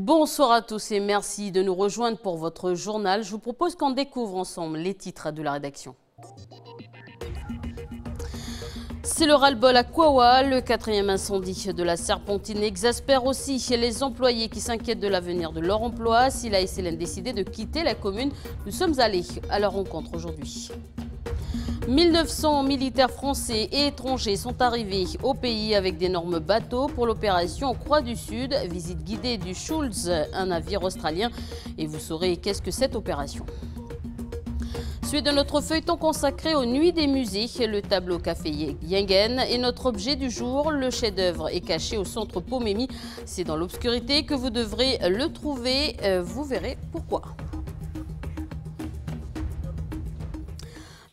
Bonsoir à tous et merci de nous rejoindre pour votre journal. Je vous propose qu'on découvre ensemble les titres de la rédaction. C'est le ras-le-bol à Kouawa. Le 4e incendie de la Serpentine exaspère aussi les employés qui s'inquiètent de l'avenir de leur emploi. Si la SLN décidait de quitter la commune, nous sommes allés à leur rencontre aujourd'hui. 1900 militaires français et étrangers sont arrivés au pays avec d'énormes bateaux pour l'opération Croix du Sud. Visite guidée du Schulz, un navire australien. Et vous saurez qu'est-ce que cette opération. Suite de notre feuilleton consacré aux nuits des musées, le tableau Café Yengen est notre objet du jour. Le chef-d'œuvre est caché au centre Pomémy. C'est dans l'obscurité que vous devrez le trouver. Vous verrez pourquoi.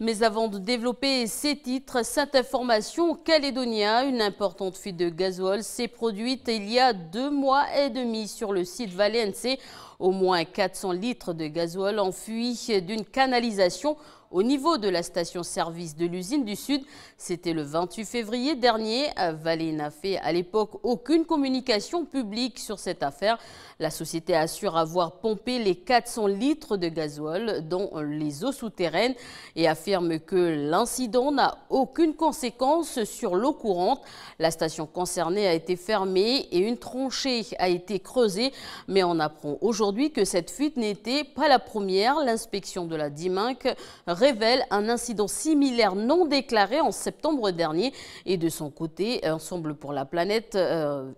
Mais avant de développer ces titres, cette information, Calédonia, une importante fuite de gasoil s'est produite il y a 2 mois et demi sur le site Valenciennes. Au moins 400 litres de gasoil ont fui d'une canalisation au niveau de la station-service de l'usine du Sud. C'était le 28 février dernier. Valais n'a fait à l'époque aucune communication publique sur cette affaire. La société assure avoir pompé les 400 litres de gasoil dans les eaux souterraines et affirme que l'incident n'a aucune conséquence sur l'eau courante. La station concernée a été fermée et une tranchée a été creusée. Mais on apprend aujourd'hui que cette fuite n'était pas la première. L'inspection de la DIMINC révèle un incident similaire non déclaré en septembre dernier. Et de son côté, Ensemble pour la planète,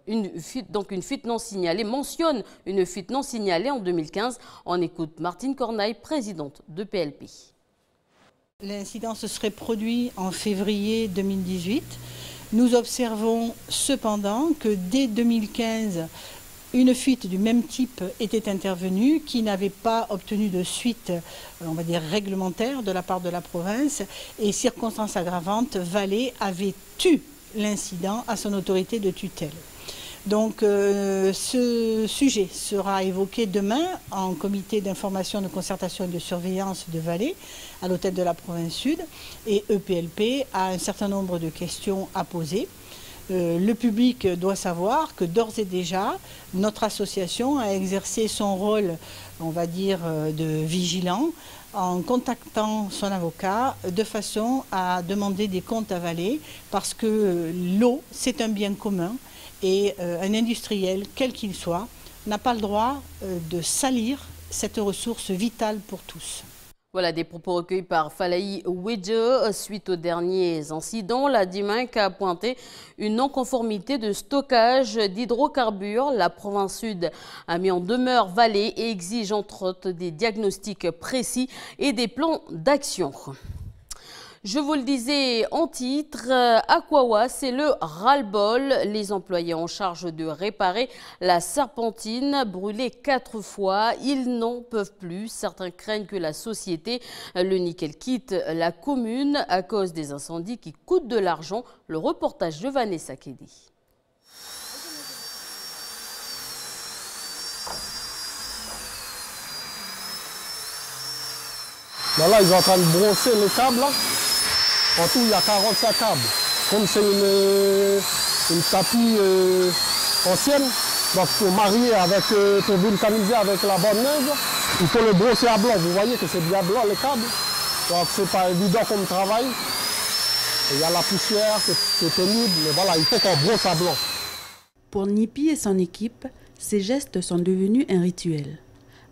une fuite non signalée mentionne une fuite non signalée en 2015. On écoute Martine Corneille, présidente de PLP. L'incident se serait produit en février 2018. Nous observons cependant que dès 2015, une fuite du même type était intervenue, qui n'avait pas obtenu de suite, on va dire, réglementaire de la part de la province. Et circonstance aggravante, Valais avait eu l'incident à son autorité de tutelle. Donc ce sujet sera évoqué demain en comité d'information, de concertation et de surveillance de Valais à l'hôtel de la province Sud. Et EPLP a un certain nombre de questions à poser. Le public doit savoir que d'ores et déjà, notre association a exercé son rôle, on va dire, de vigilant en contactant son avocat de façon à demander des comptes à Valais parce que l'eau, c'est un bien commun et un industriel, quel qu'il soit, n'a pas le droit de salir cette ressource vitale pour tous. Voilà des propos recueillis par Falaï Wedje. Suite aux derniers incidents, la DIMINC a pointé une non-conformité de stockage d'hydrocarbures. La province Sud a mis en demeure Valais et exige entre autres des diagnostics précis et des plans d'action. Je vous le disais en titre, à Kouawa, c'est le ras-le-bol. Les employés en charge de réparer la Serpentine, brûlée 4 fois, ils n'en peuvent plus. Certains craignent que la société, le nickel, quitte la commune à cause des incendies qui coûtent de l'argent. Le reportage de Vanessa Kedi. Ben là, ils sont en train de brosser les câbles là. En tout, il y a 45 câbles. Comme c'est une tapis ancienne, donc pour marier avec, pour vulcaniser avec la bonne neige, il faut le brosser à blanc. Vous voyez que c'est bien blanc les câbles. Donc c'est pas évident comme travail. Il y a la poussière, c'est pénible, mais voilà, il faut qu'on brosse à blanc. Pour Nipi et son équipe, ces gestes sont devenus un rituel.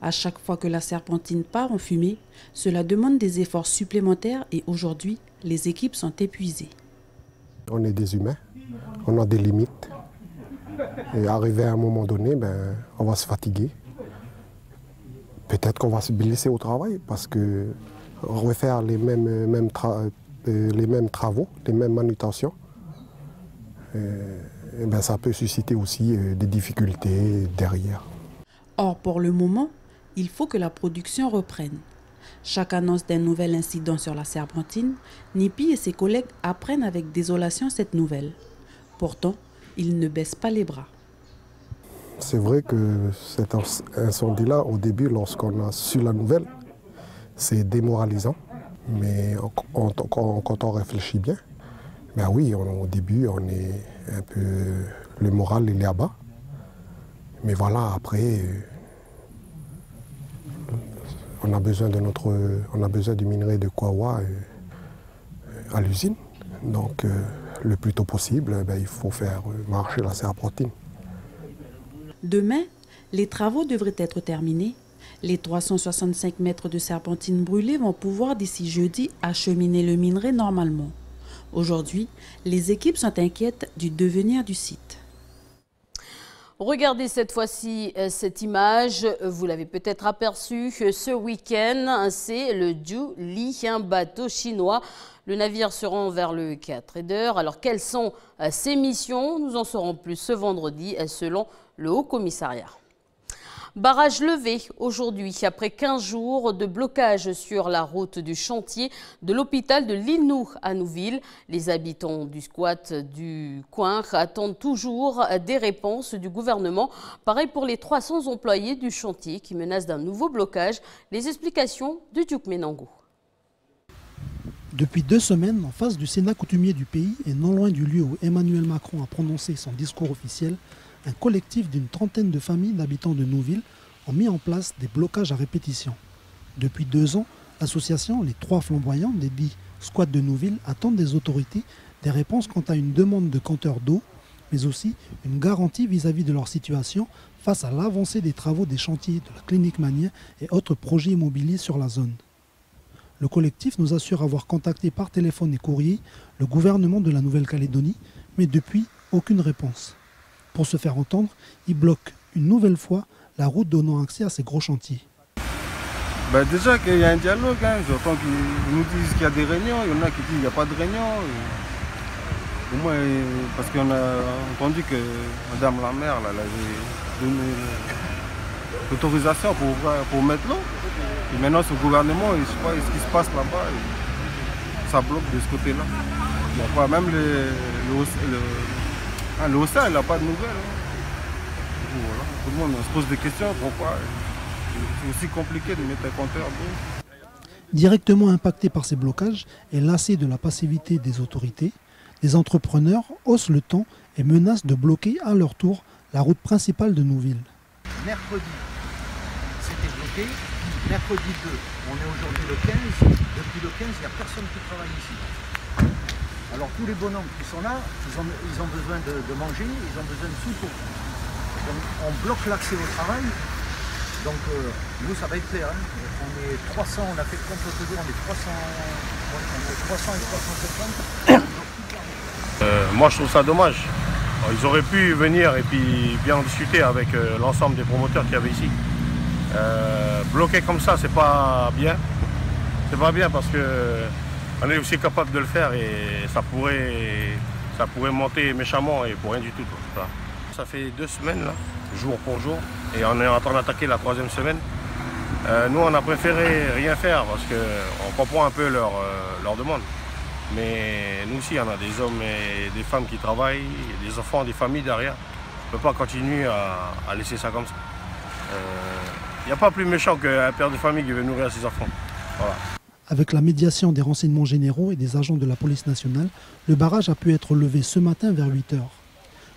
À chaque fois que la Serpentine part en fumée, cela demande des efforts supplémentaires et aujourd'hui, les équipes sont épuisées. On est des humains, on a des limites. Et arrivé à un moment donné, on va se fatiguer. Peut-être qu'on va se blesser au travail parce que refaire les mêmes travaux, les mêmes manutentions, ça peut susciter aussi des difficultés derrière. Or, pour le moment, il faut que la production reprenne. Chaque annonce d'un nouvel incident sur la Serpentine, Nipi et ses collègues apprennent avec désolation cette nouvelle. Pourtant, ils ne baissent pas les bras. C'est vrai que cet incendie-là, au début, lorsqu'on a su la nouvelle, c'est démoralisant. Mais quand on réfléchit bien, oui, au début, on est un peu, le moral il est à bas. Mais voilà, après, on a besoin du minerai de Kwawa à l'usine. Donc le plus tôt possible, il faut faire marcher la serpentine. Demain, les travaux devraient être terminés. Les 365 mètres de serpentine brûlée vont pouvoir d'ici jeudi acheminer le minerai normalement. Aujourd'hui, les équipes sont inquiètes du devenir du site. Regardez cette fois-ci cette image, vous l'avez peut-être aperçu ce week-end, c'est le Zhuli, un bateau chinois. Le navire se rend vers le Quai Trader. Alors quelles sont ses missions? Nous en saurons plus ce vendredi selon le Haut Commissariat. Barrage levé aujourd'hui après 15 jours de blocage sur la route du chantier de l'hôpital de Lille-Nou à Nouville. Les habitants du squat du coin attendent toujours des réponses du gouvernement. Pareil pour les 300 employés du chantier qui menacent d'un nouveau blocage. Les explications de Duke Menango. Depuis 2 semaines, en face du Sénat coutumier du pays et non loin du lieu où Emmanuel Macron a prononcé son discours officiel, un collectif d'une trentaine de familles d'habitants de Nouville ont mis en place des blocages à répétition. Depuis 2 ans, l'association Les Trois Flamboyants, dédiée squat de Nouville, attend des autorités des réponses quant à une demande de compteur d'eau, mais aussi une garantie vis-à-vis de leur situation face à l'avancée des travaux des chantiers de la clinique Magnin et autres projets immobiliers sur la zone. Le collectif nous assure avoir contacté par téléphone et courrier le gouvernement de la Nouvelle-Calédonie, mais depuis, aucune réponse. Pour se faire entendre, il bloque une nouvelle fois la route donnant accès à ces gros chantiers. Déjà qu'il y a un dialogue, j'entends qu'ils nous disent qu'il y a des réunions, il y en a qui disent qu'il n'y a pas de réunion. Au moins, parce qu'on a entendu que Madame la maire elle avait donné l'autorisation pour mettre l'eau. Et maintenant, ce gouvernement, je ne sais pas ce qui se passe là-bas, ça bloque de ce côté-là. Même le OCA, il n'a pas de nouvelles. Voilà. Tout le monde se pose des questions, pourquoi c'est aussi compliqué de mettre un compteur d'eau. Directement impactés par ces blocages et lassés de la passivité des autorités, les entrepreneurs haussent le ton et menacent de bloquer à leur tour la route principale de Nouville. Mercredi, c'était bloqué. Mercredi 2, on est aujourd'hui le 15. Depuis le 15, il n'y a personne qui travaille ici. Alors tous les bonhommes qui sont là, ils ont besoin de manger, ils ont besoin de sous. Donc on bloque l'accès au travail. Donc nous, ça va être clair. On est 300, on a fait le compte l'autre jour, on est 300 et 350. Moi, je trouve ça dommage. Ils auraient pu venir et puis bien en discuter avec l'ensemble des promoteurs qu'il y avait ici. Bloquer comme ça, c'est pas bien. C'est pas bien parce que on est aussi capable de le faire et ça pourrait monter méchamment et pour rien du tout. Ça fait 2 semaines là, jour pour jour, et on est en train d'attaquer la 3e semaine. Nous, on a préféré rien faire parce qu'on comprend un peu leur demande. Mais nous aussi, on a des hommes et des femmes qui travaillent, des enfants, des familles derrière. On ne peut pas continuer à laisser ça comme ça. Il n'y a pas plus méchant qu'un père de famille qui veut nourrir ses enfants. Voilà. Avec la médiation des renseignements généraux et des agents de la police nationale, le barrage a pu être levé ce matin vers 8 h.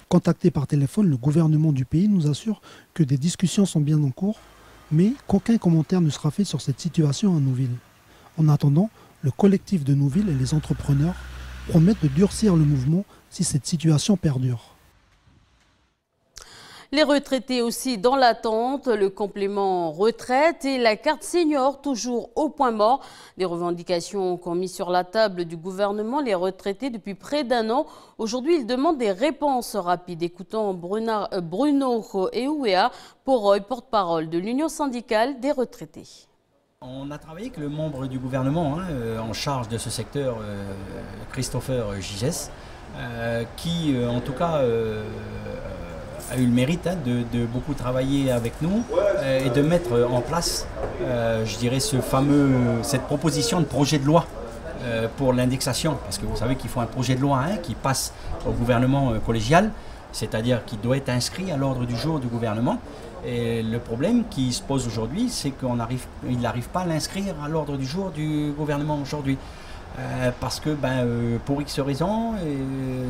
Contacté par téléphone, le gouvernement du pays nous assure que des discussions sont bien en cours, mais qu'aucun commentaire ne sera fait sur cette situation à Nouville. En attendant, le collectif de Nouville et les entrepreneurs promettent de durcir le mouvement si cette situation perdure. Les retraités aussi dans l'attente, le complément retraite et la carte senior toujours au point mort. Des revendications qu'ont mis sur la table du gouvernement les retraités depuis près d'1 an. Aujourd'hui, ils demandent des réponses rapides. Écoutons Bruno Eouéa, porte-parole de l'Union syndicale des retraités. On a travaillé avec le membre du gouvernement en charge de ce secteur, Christopher Gigès, qui en tout cas a eu le mérite de beaucoup travailler avec nous et de mettre en place, je dirais, cette proposition de projet de loi pour l'indexation. Parce que vous savez qu'il faut un projet de loi qui passe au gouvernement collégial, c'est-à-dire qui doit être inscrit à l'ordre du jour du gouvernement. Et le problème qui se pose aujourd'hui, c'est qu'il n'arrive pas à l'inscrire à l'ordre du jour du gouvernement aujourd'hui. parce que pour X raisons,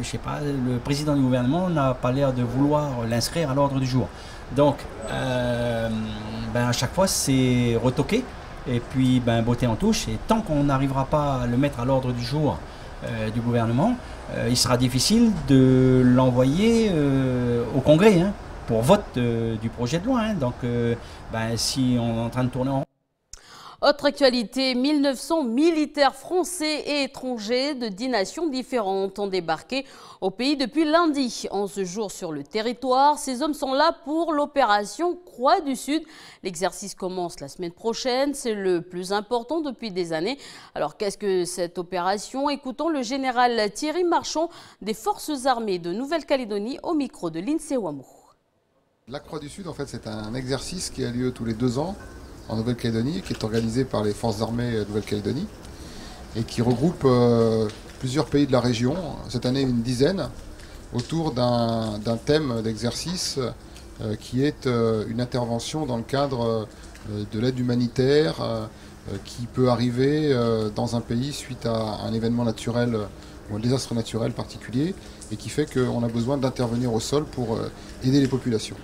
je sais pas, le président du gouvernement n'a pas l'air de vouloir l'inscrire à l'ordre du jour. Donc à chaque fois c'est retoqué et puis beauté en touche, et tant qu'on n'arrivera pas à le mettre à l'ordre du jour du gouvernement, il sera difficile de l'envoyer au Congrès pour vote du projet de loi. Donc si on est en train de tourner en rond. Autre actualité, 1900 militaires français et étrangers de 10 nations différentes ont débarqué au pays depuis lundi. 11 jours sur le territoire, ces hommes sont là pour l'opération Croix du Sud. L'exercice commence la semaine prochaine, c'est le plus important depuis des années. Alors qu'est-ce que cette opération? Écoutons le général Thierry Marchand des Forces armées de Nouvelle-Calédonie au micro de l'INSEE Ouammou. La Croix du Sud, en fait, c'est un exercice qui a lieu tous les 2 ans en Nouvelle-Calédonie, qui est organisé par les Forces armées de Nouvelle-Calédonie et qui regroupe plusieurs pays de la région, cette année une dizaine, autour d'un thème d'exercice qui est une intervention dans le cadre de l'aide humanitaire qui peut arriver dans un pays suite à un événement naturel ou un désastre naturel particulier et qui fait qu'on a besoin d'intervenir au sol pour aider les populations.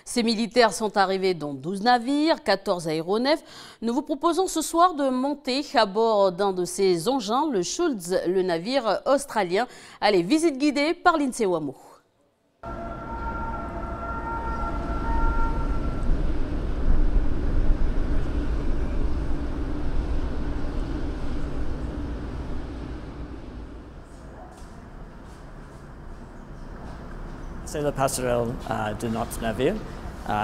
Ces militaires sont arrivés dans 12 navires, 14 aéronefs. Nous vous proposons ce soir de monter à bord d'un de ces engins, le Schultz, le navire australien. Allez, visite guidée par l'INSEE Ouammou. C'est le passerelle de notre navire.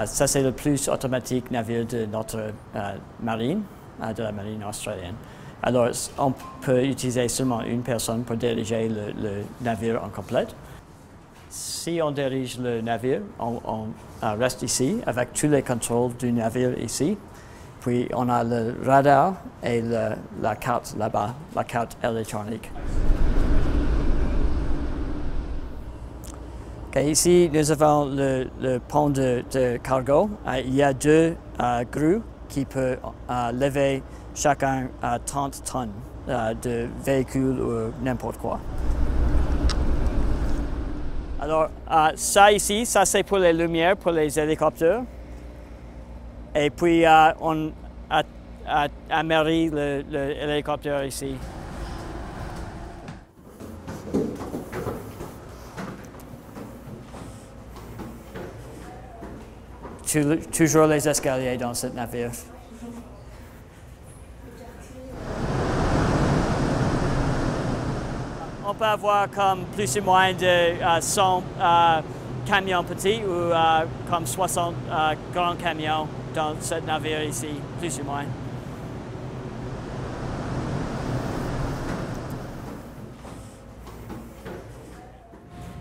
Ça, c'est le plus automatique navire de notre marine, de la marine australienne. Alors, on peut utiliser seulement une personne pour diriger le navire en complète. Si on dirige le navire, on reste ici avec tous les contrôles du navire ici. Puis, on a le radar et la carte là-bas, la carte électronique. Okay, ici, nous avons le pont de cargo. Il y a 2 grues qui peuvent lever chacun 30 tonnes de véhicules ou n'importe quoi. Alors, ça ici, ça c'est pour les lumières, pour les hélicoptères. Et puis, on amérit l'hélicoptère ici. Toujours les escaliers dans ce navire. On peut avoir comme plus ou moins de 100 camions petits ou comme 60 grands camions dans ce navire ici, plus ou moins.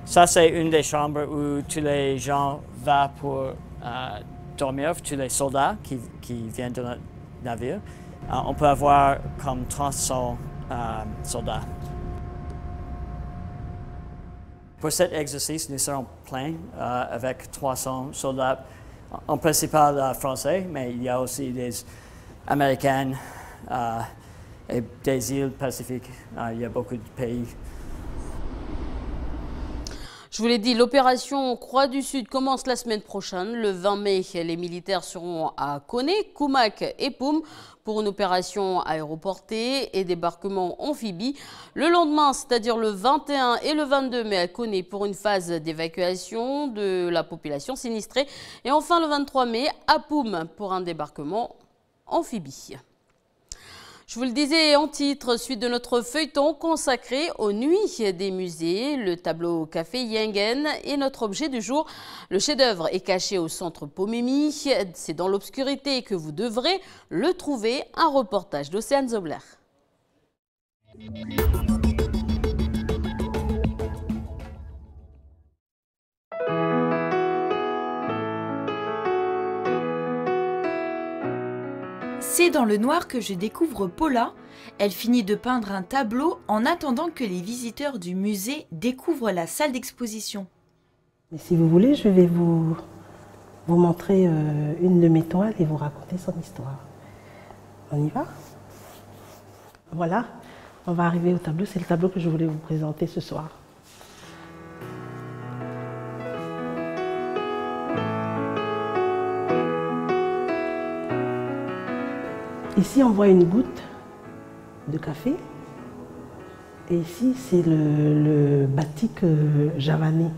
Ça, c'est une des chambres où tous les gens vont pour dormir, tous les soldats qui viennent de notre navire. On peut avoir comme 300 soldats. Pour cet exercice, nous serons pleins avec 300 soldats, en principal français, mais il y a aussi des Américains et des îles Pacifiques. Il y a beaucoup de pays. Je vous l'ai dit, l'opération Croix du Sud commence la semaine prochaine. Le 20 mai, les militaires seront à Koné, Koumak et Poum pour une opération aéroportée et débarquement amphibie. Le lendemain, c'est-à-dire le 21 et le 22 mai à Koné pour une phase d'évacuation de la population sinistrée. Et enfin le 23 mai à Poum pour un débarquement amphibie. Je vous le disais en titre, suite de notre feuilleton consacré aux nuits des musées, le tableau Café Yengen est notre objet du jour. Le chef-d'œuvre est caché au centre Pomemi. C'est dans l'obscurité que vous devrez le trouver. Un reportage d'Océane Zobler. C'est dans le noir que je découvre Paula. Elle finit de peindre un tableau en attendant que les visiteurs du musée découvrent la salle d'exposition. Si vous voulez, je vais vous montrer une de mes toiles et vous raconter son histoire. On y va? Voilà, On va arriver au tableau, c'est le tableau que je voulais vous présenter ce soir. Ici, on voit une goutte de café. Et ici, c'est le batik javanais.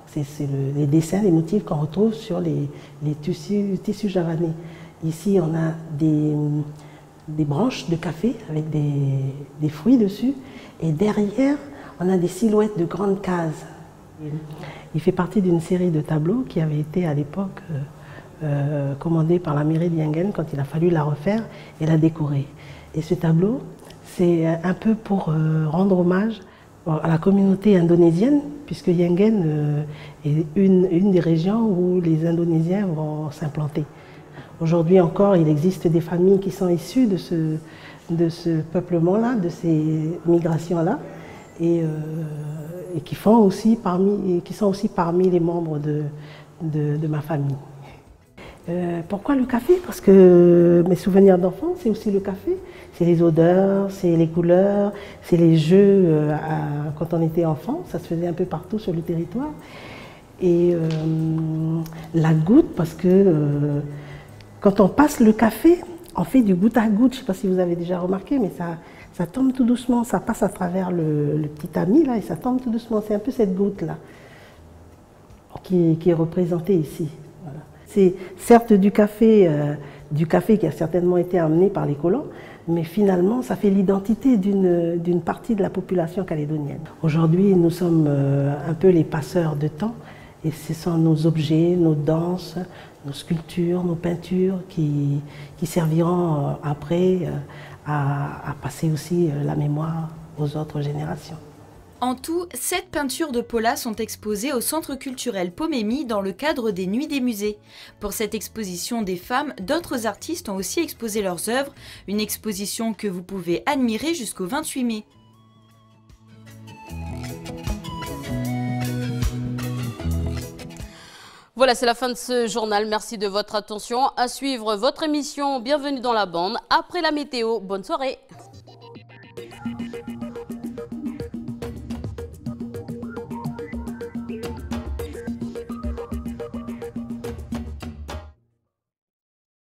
C'est les dessins, les motifs qu'on retrouve sur les tissus javanais. Ici, on a des branches de café avec des fruits dessus. Et derrière, on a des silhouettes de grandes cases. Il fait partie d'une série de tableaux qui avait été à l'époque commandée par la mairie de Yengen quand il a fallu la refaire et la décorer. Et ce tableau, c'est un peu pour rendre hommage à la communauté indonésienne, puisque Yengen est une des régions où les Indonésiens vont s'implanter. Aujourd'hui encore, il existe des familles qui sont issues de ce peuplement-là, de ces migrations-là, et qui sont aussi parmi les membres de ma famille. Pourquoi le café? Parce que mes souvenirs d'enfance, c'est aussi le café. C'est les odeurs, c'est les couleurs, c'est les jeux quand on était enfant. Ça se faisait un peu partout sur le territoire. Et la goutte, parce que quand on passe le café, on fait du goutte à goutte. Je ne sais pas si vous avez déjà remarqué, mais ça tombe tout doucement. Ça passe à travers le petit tamis là, et ça tombe tout doucement. C'est un peu cette goutte-là qui est représentée ici. Voilà. C'est certes du café qui a certainement été amené par les colons, mais finalement, ça fait l'identité d'une partie de la population calédonienne. Aujourd'hui, nous sommes un peu les passeurs de temps, et ce sont nos objets, nos danses, nos sculptures, nos peintures qui serviront après à passer aussi la mémoire aux autres générations. En tout, 7 peintures de Paula sont exposées au Centre culturel Pomemi dans le cadre des Nuits des musées. Pour cette exposition des femmes, d'autres artistes ont aussi exposé leurs œuvres, une exposition que vous pouvez admirer jusqu'au 28 mai. Voilà, c'est la fin de ce journal. Merci de votre attention. À suivre votre émission Bienvenue dans la bande. Après la météo, bonne soirée.